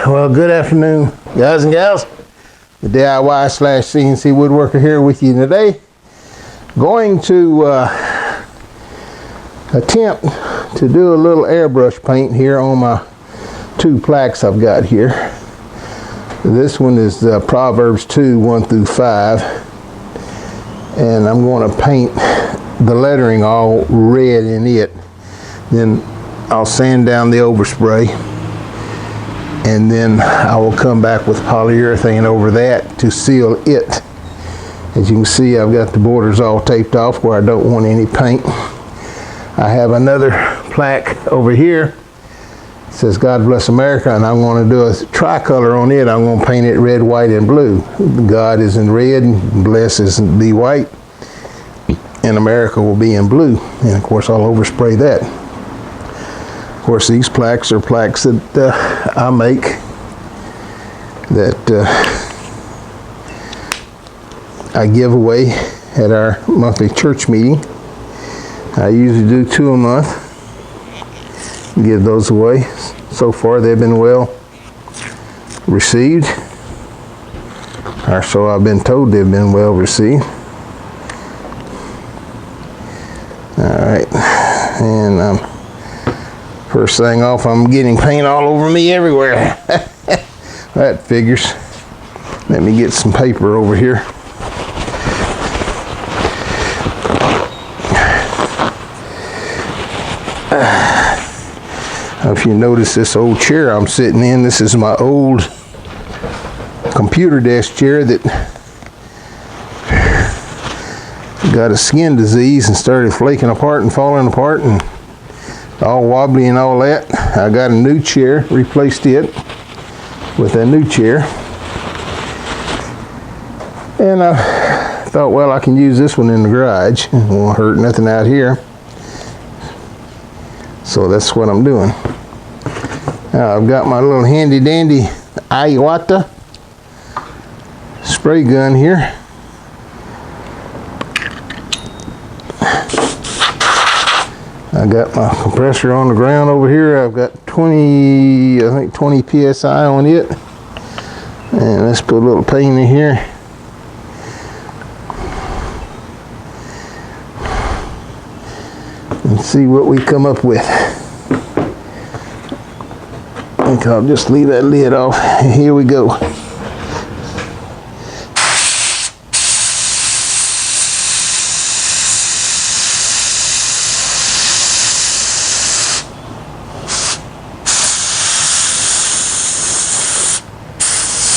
Well, good afternoon, guys and gals. The DIY/CNC woodworker here with you today. Going to attempt to do a little airbrush paint here on my two plaques I've got here. This one is Proverbs 2, 1 through 5. And I'm going to paint the lettering all red in it. Then I'll sand down the overspray. And then I will come back with polyurethane over that to seal it. As you can see, I've got the borders all taped off where I don't want any paint. I have another plaque over here. It says God Bless America, and I'm going to do a tricolor on it. I'm going to paint it red, white, and blue. God is in red, and bless is in the white, and America will be in blue. And of course, I'll overspray that. Of course, these plaques are plaques that I make that I give away at our monthly church meeting. I usually do 2 a month, give those away. So far, they've been well received, or so I've been told they've been well received. All right, and first thing off, I'm getting paint all over me everywhere. That figures. Let me get some paper over here. If you notice this old chair I'm sitting in, this is my old computer desk chair that got a skin disease and started flaking apart and falling apart and all wobbly and all that. I got a new chair, replaced it with a new chair. And I thought, well, I can use this one in the garage. It won't hurt nothing out here. So that's what I'm doing. Now I've got my little handy dandy Iwata spray gun here. I got my compressor on the ground over here. I've got 20 PSI on it. And let's put a little paint in here. And see what we come up with. I think I'll just leave that lid off. Here we go.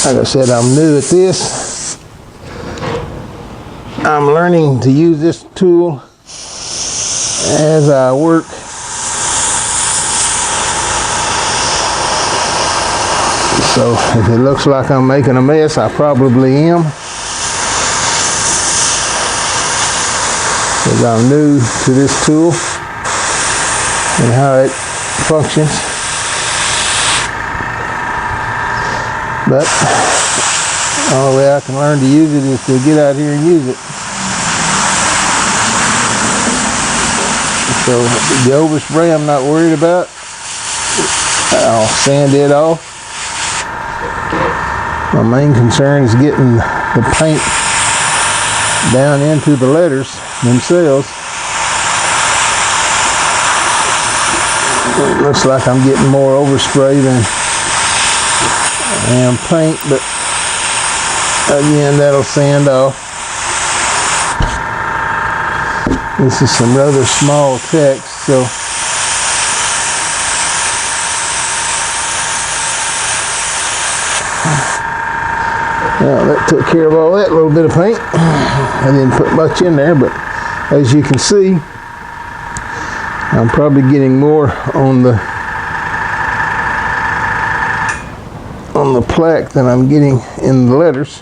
Like I said, I'm new at this. I'm learning to use this tool as I work. So if it looks like I'm making a mess, I probably am. Because I'm new to this tool and how it functions. But the only way I can learn to use it is to get out here and use it. So the overspray I'm not worried about. I'll sand it off. My main concern is getting the paint down into the letters themselves. It looks like I'm getting more overspray than I am paint, but again, that'll sand off. This is some rather small text, so now that took care of all that little bit of paint. I didn't put much in there, but as you can see, I'm probably getting more on the plaque than I'm getting in the letters.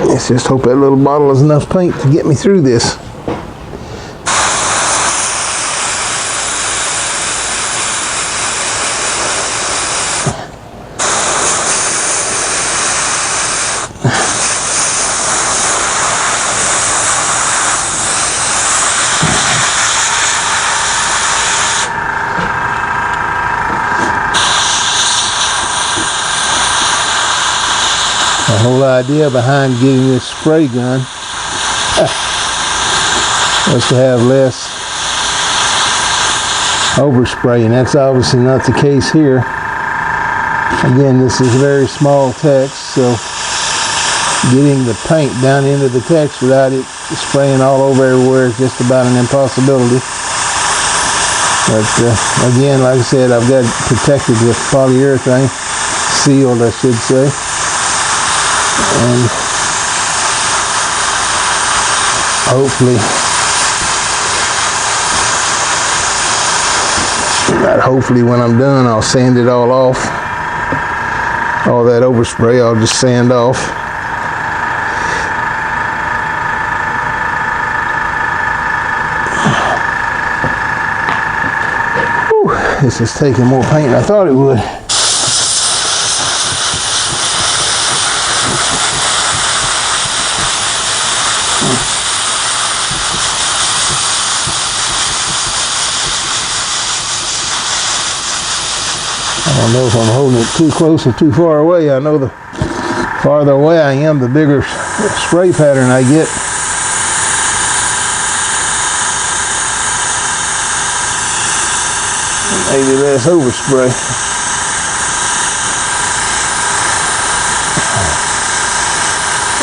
Let's just hope that little bottle is enough paint to get me through this. The whole idea behind getting this spray gun was to have less overspray, and that's obviously not the case here. Again, this is very small text, so getting the paint down into the text without it spraying all over everywhere is just about an impossibility. But again, like I said, I've got it protected with polyurethane, sealed I should say. And hopefully when I'm done, I'll sand it all off. All that overspray I'll just sand off. Whew, this is taking more paint than I thought it would. I don't know if I'm holding it too close or too far away. I know the farther away I am, the bigger spray pattern I get. Maybe less overspray.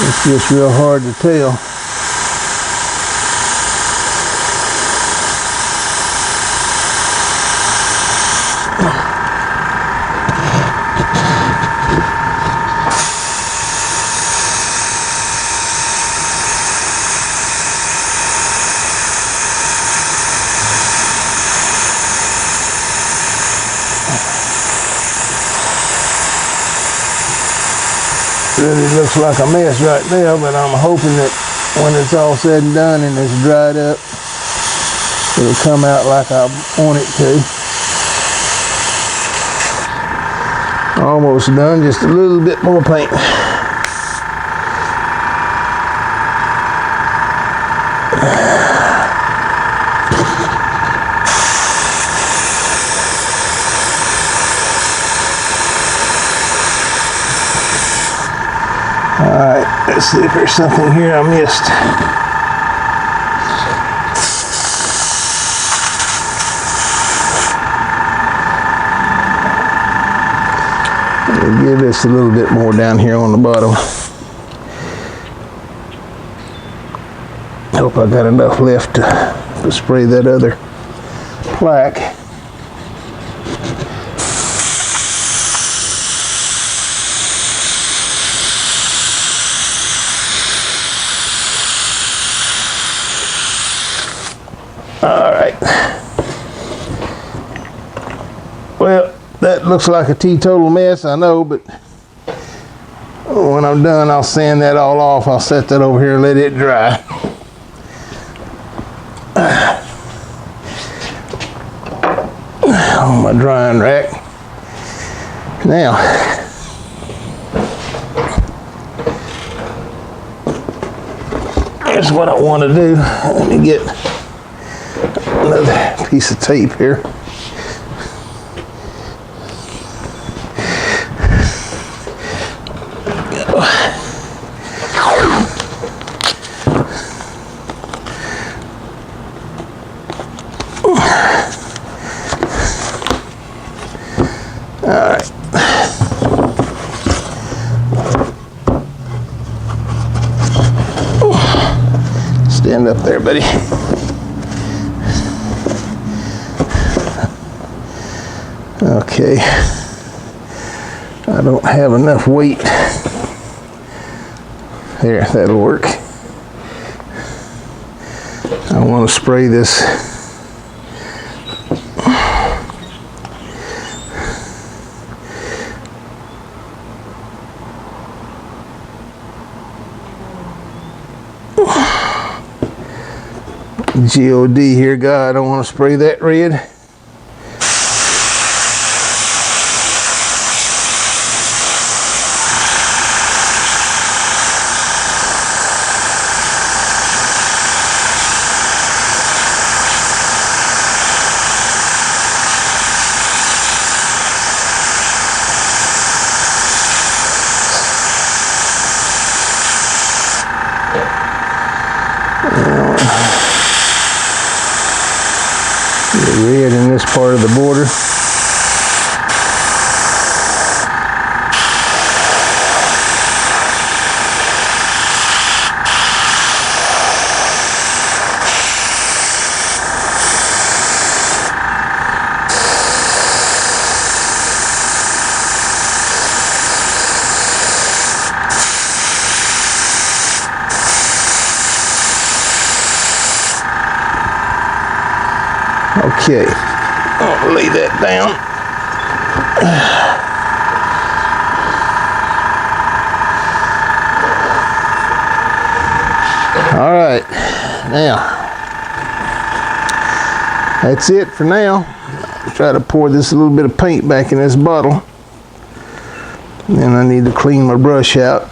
It's just real hard to tell. Really looks like a mess right there, but I'm hoping that when it's all said and done and it's dried up, it'll come out like I want it to. Almost done, just a little bit more paint. Alright, let's see if there's something here I missed. Let me give this a little bit more down here on the bottom. Hope I got enough left to spray that other plaque. Alright. Well, that looks like a teetotal mess, I know, but when I'm done, I'll sand that all off. I'll set that over here and let it dry. On my drying rack. Now, here's what I want to do. Let me get another piece of tape here. All right. Stand up there, buddy. Okay, I don't have enough weight. There, that'll work. I want to spray this God here. God, I don't want to spray that red. part of the border. Okay, I'll lay that down. All right, now that's it for now. I'll try to pour this a little bit of paint back in this bottle. Then I need to clean my brush out.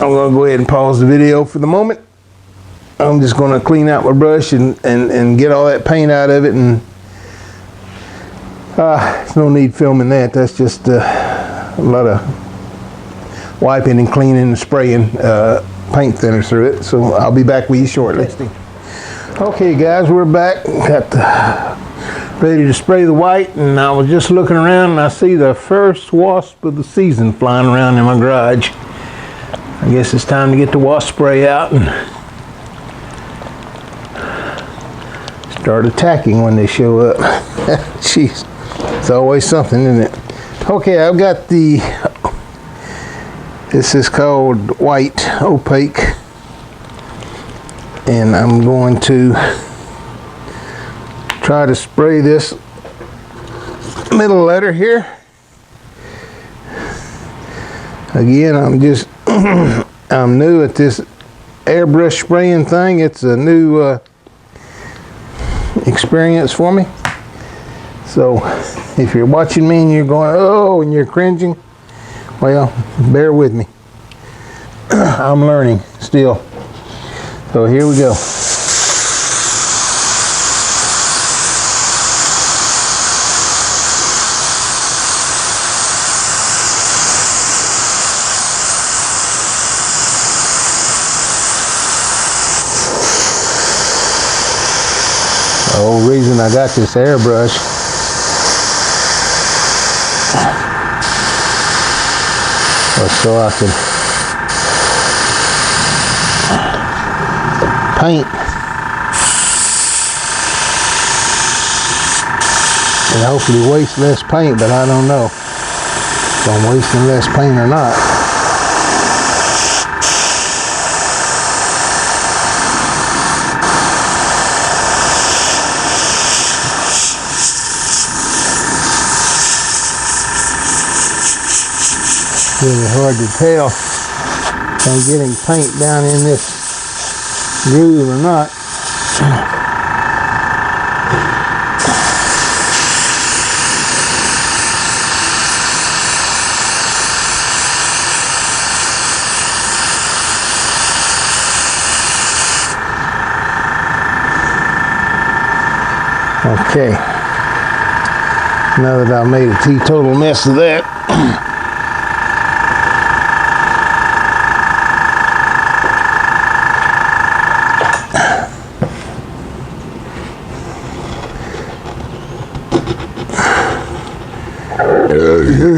I'm going to go ahead and pause the video for the moment. I'm just going to clean out my brush and get all that paint out of it. And there's no need filming that. That's just a lot of wiping and cleaning and spraying paint thinner through it. So I'll be back with you shortly. Okay guys, we're back. Ready to spray the white, and I was just looking around and I see the first wasp of the season flying around in my garage. I guess it's time to get the wasp spray out and start attacking when they show up. Jeez, it's always something, isn't it? Okay, I've got this is called white opaque, and I'm going to try to spray this middle letter here. Again, I'm new at this airbrush spraying thing. It's a new experience for me. So if you're watching me and you're going, oh, and you're cringing, well, bear with me. I'm learning still. So here we go. The whole reason I got this airbrush was so I could paint and hopefully waste less paint, but I don't know if I'm wasting less paint or not. Really hard to tell if I'm getting paint down in this groove or not. Okay, now that I've made a teetotal mess of that,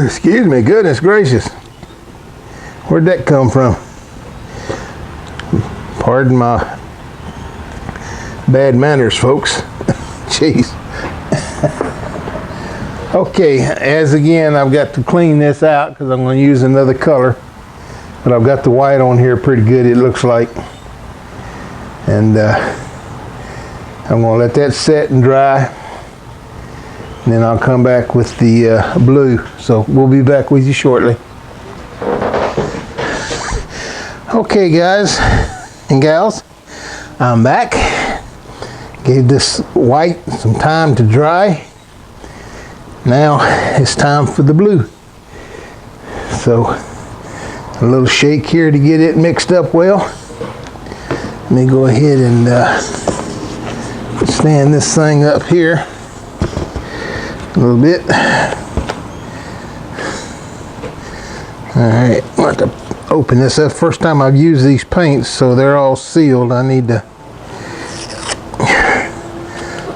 excuse me, goodness gracious. Where'd that come from? Pardon my bad manners, folks. Jeez. Okay, as again, I've got to clean this out because I'm going to use another color. But I've got the white on here pretty good, it looks like. And I'm going to let that set and dry. And then I'll come back with the blue. So we'll be back with you shortly. Okay guys and gals, I'm back. Gave this white some time to dry. Now it's time for the blue. So A little shake here to get it mixed up well. Let me go ahead and stand this thing up here a little bit. Alright, I'm going to have to open this up. First time I've used these paints, so they're all sealed. I need to...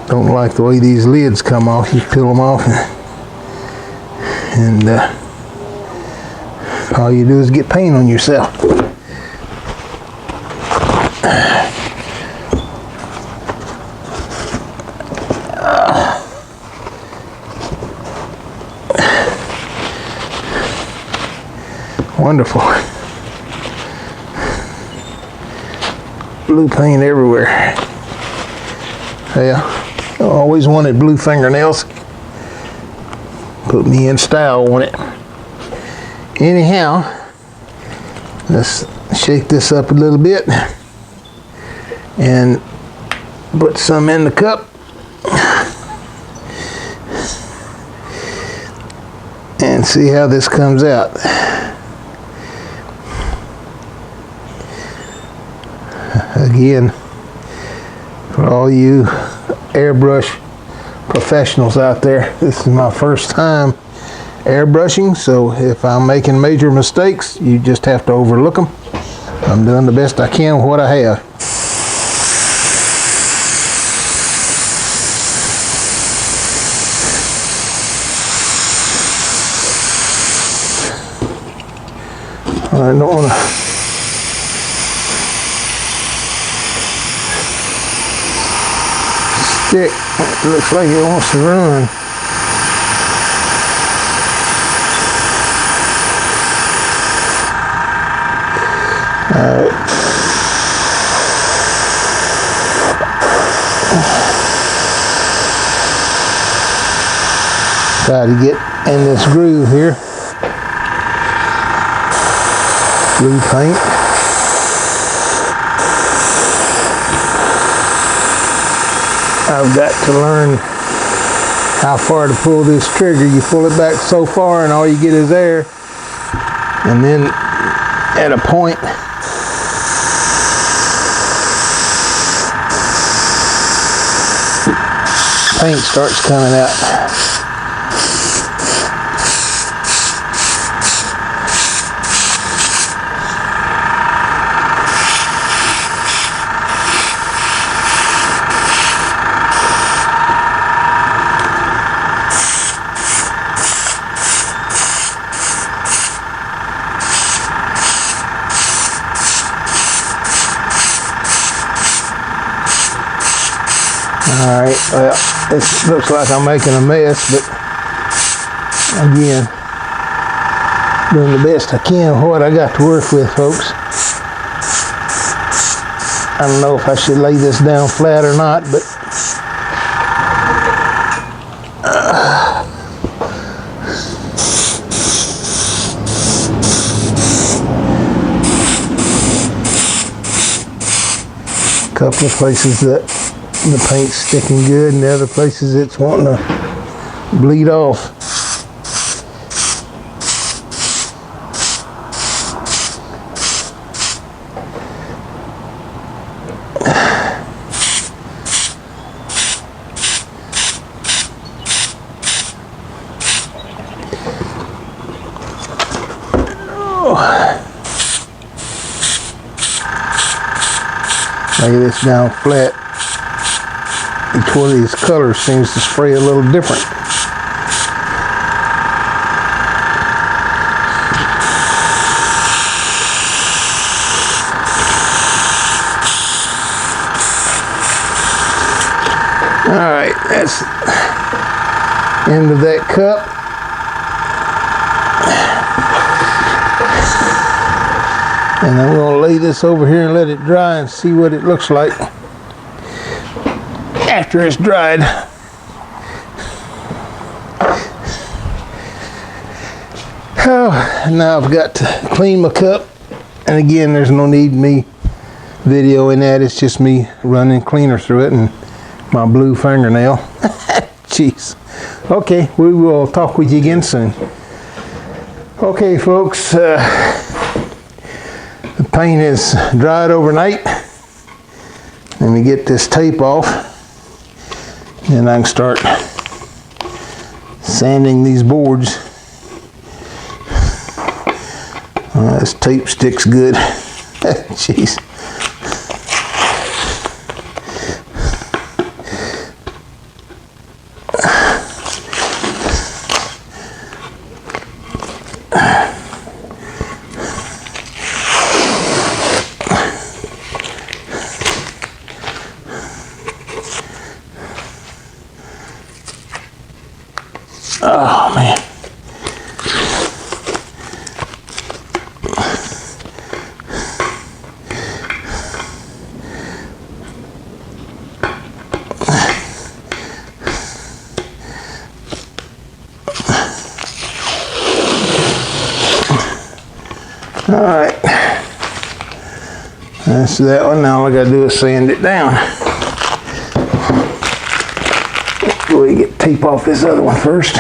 Don't like the way these lids come off. You peel them off and all you do is get paint on yourself. Wonderful. Blue paint everywhere. Yeah, I always wanted blue fingernails. Put me in style on it. Anyhow, let's shake this up a little bit and put some in the cup. And see how this comes out. Again, for all you airbrush professionals out there, this is my first time airbrushing, so if I'm making major mistakes, you just have to overlook them. I'm doing the best I can with what I have. I don't want to stick. It looks like it wants to run. Alright. Try to get in this groove here. Blue paint. I've got to learn how far to pull this trigger. You pull it back so far and all you get is air. And then at a point, paint starts coming out. Alright, well, it looks like I'm making a mess, but again, doing the best I can with what I got to work with, folks. I don't know if I should lay this down flat or not, but a couple of places that the paint's sticking good, and the other places it's wanting to bleed off. Lay this down flat. Each one of these colors seems to spray a little different. Alright, that's the end of that cup. And I'm going to lay this over here and let it dry and see what it looks like after it's dried. Oh, now I've got to clean my cup. And again, there's no need me videoing that. It's just me running cleaner through it and my blue fingernail. Jeez. Okay, we will talk with you again soon. Okay, folks. paint is dried overnight. Let me get this tape off, and I can start sanding these boards. This tape sticks good. Jeez. Oh man. All right, that's that one. Now all I gotta do is sand it down. Go ahead and get tape off this other one first.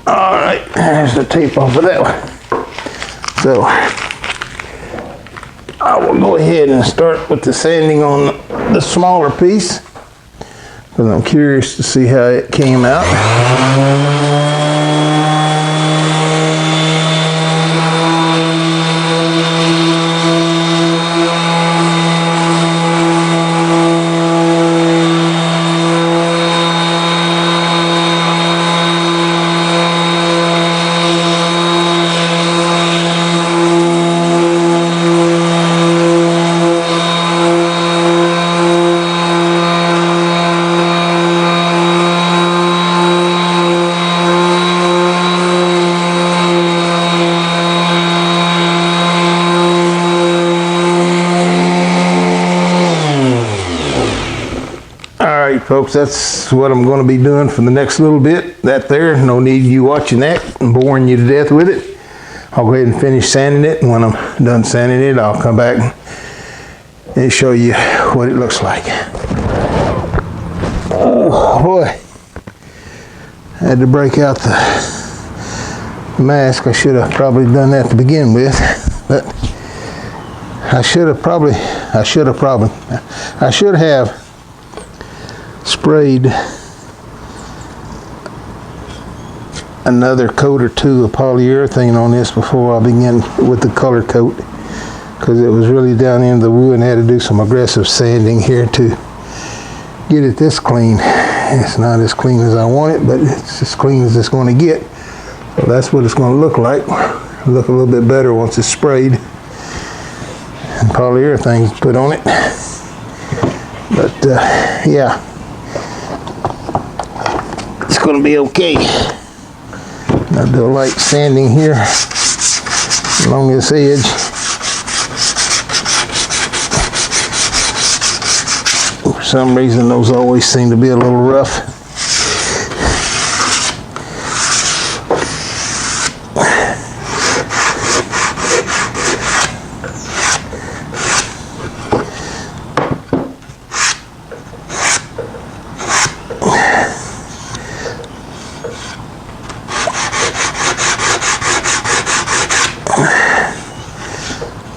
All right, there's the tape off of that one. So I will go ahead and start with the sanding on the smaller piece, because I'm curious to see how it came out. Alright folks, that's what I'm going to be doing for the next little bit. That there, no need you watching that and boring you to death with it. I'll go ahead and finish sanding it, and when I'm done sanding it, I'll come back and show you what it looks like. Oh boy, I had to break out the mask. I should have probably done that to begin with, but I should have sprayed another coat or two of polyurethane on this before I begin with the color coat, because it was really down into the wood and I had to do some aggressive sanding here to get it this clean. It's not as clean as I want it, but it's as clean as it's going to get. So that's what it's going to look like. It'll look a little bit better once it's sprayed and polyurethane put on it. But yeah, it's going to be okay. I'll do a light sanding here along this edge. For some reason, those always seem to be a little rough.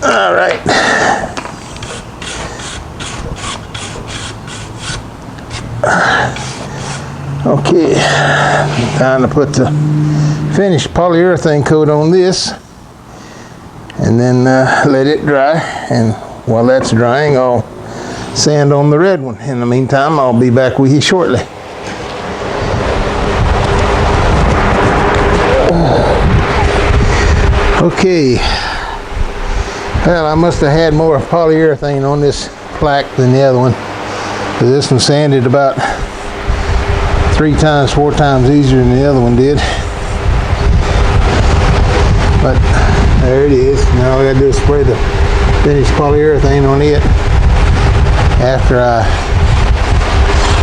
All right. Okay, time to put the finished polyurethane coat on this, and then let it dry. And while that's drying, I'll sand on the red one. In the meantime, I'll be back with you shortly. Okay, Well, I must have had more polyurethane on this plaque than the other one. But this one sanded about 3 times, 4 times easier than the other one did. But there it is. Now all I gotta do is spray the finished polyurethane on it after I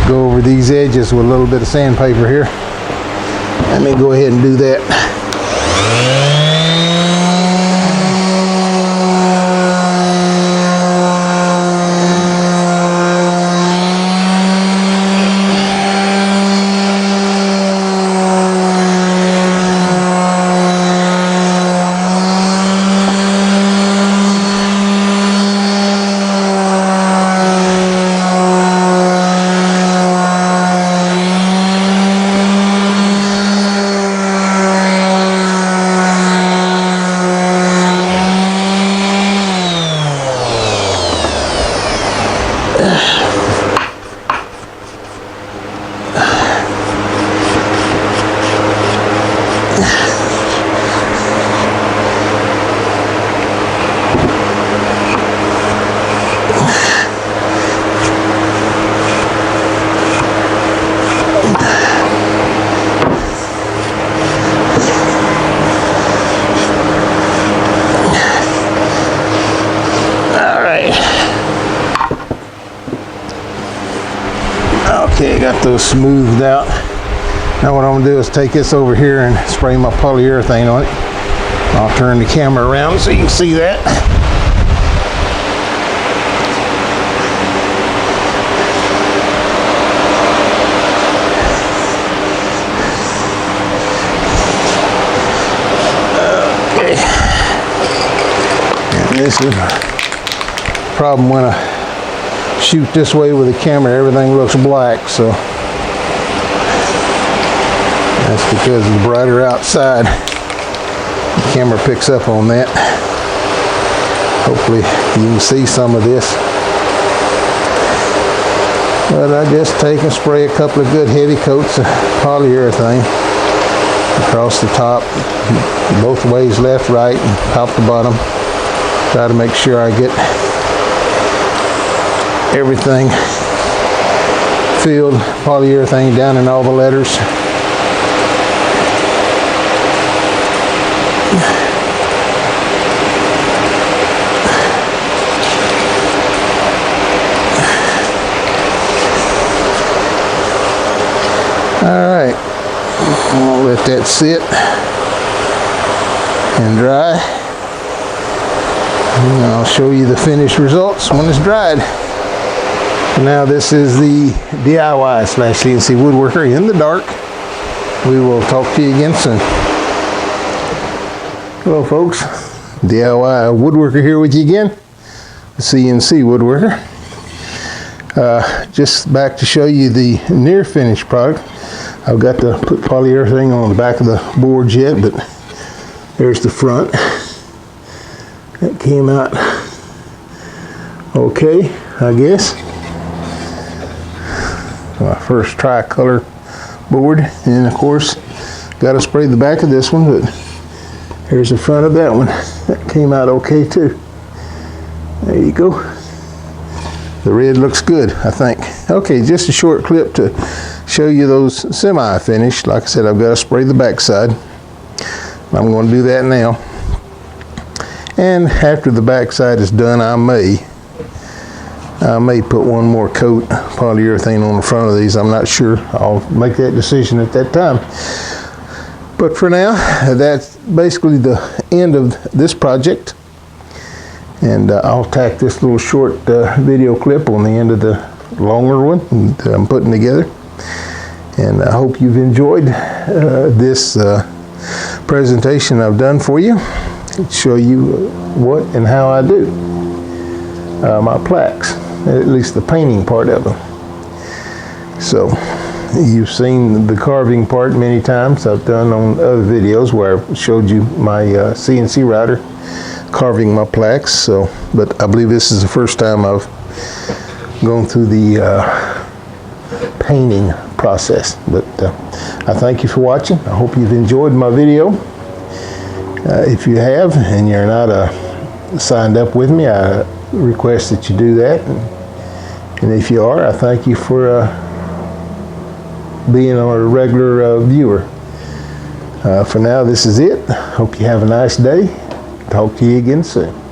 go over these edges with a little bit of sandpaper here. Let me go ahead and do that. Okay, got those smoothed out. Now what I'm gonna do is take this over here and spray my polyurethane on it. I'll turn the camera around so you can see that. Okay. And this is a problem when I shoot this way with the camera, everything looks black, so that's because it's brighter outside. The camera picks up on that. Hopefully you can see some of this. But I just take and spray a couple of good heavy coats of polyurethane across the top, both ways, left, right, and top to bottom. Try to make sure I get everything filled, polyurethane down in all the letters. Alright, I'll let that sit and dry, and I'll show you the finished results when it's dried. Now this is the DIY / CNC woodworker in the dark. We will talk to you again soon. Hello folks, DIY woodworker here with you again. The CNC woodworker. Just back to show you the near finished product. I've got to put polyurethane on the back of the boards yet, but there's the front. That came out okay, I guess. My first tricolor board, and of course got to spray the back of this one, but here's the front of that one. That came out okay too. There you go. The red looks good, I think. Okay, just a short clip to show you those semi-finished. Like I said, I've got to spray the back side. I'm going to do that now. And after the back side is done, I may put one more coat of polyurethane on the front of these. I'm not sure. I'll make that decision at that time. But for now, that's basically the end of this project. And I'll tack this little short video clip on the end of the longer one that I'm putting together. And I hope you've enjoyed this presentation I've done for you. Show you what and how I do my plaques, at least the painting part of them. So you've seen the carving part many times. I've done on other videos where I showed you my CNC router carving my plaques. So, but I believe this is the first time I've gone through the painting process. But I thank you for watching. I hope you've enjoyed my video. If you have, and you're not a signed up with me, I request that you do that. And if you are, I thank you for being a regular viewer. For now, this is it. Hope you have a nice day. Talk to you again soon.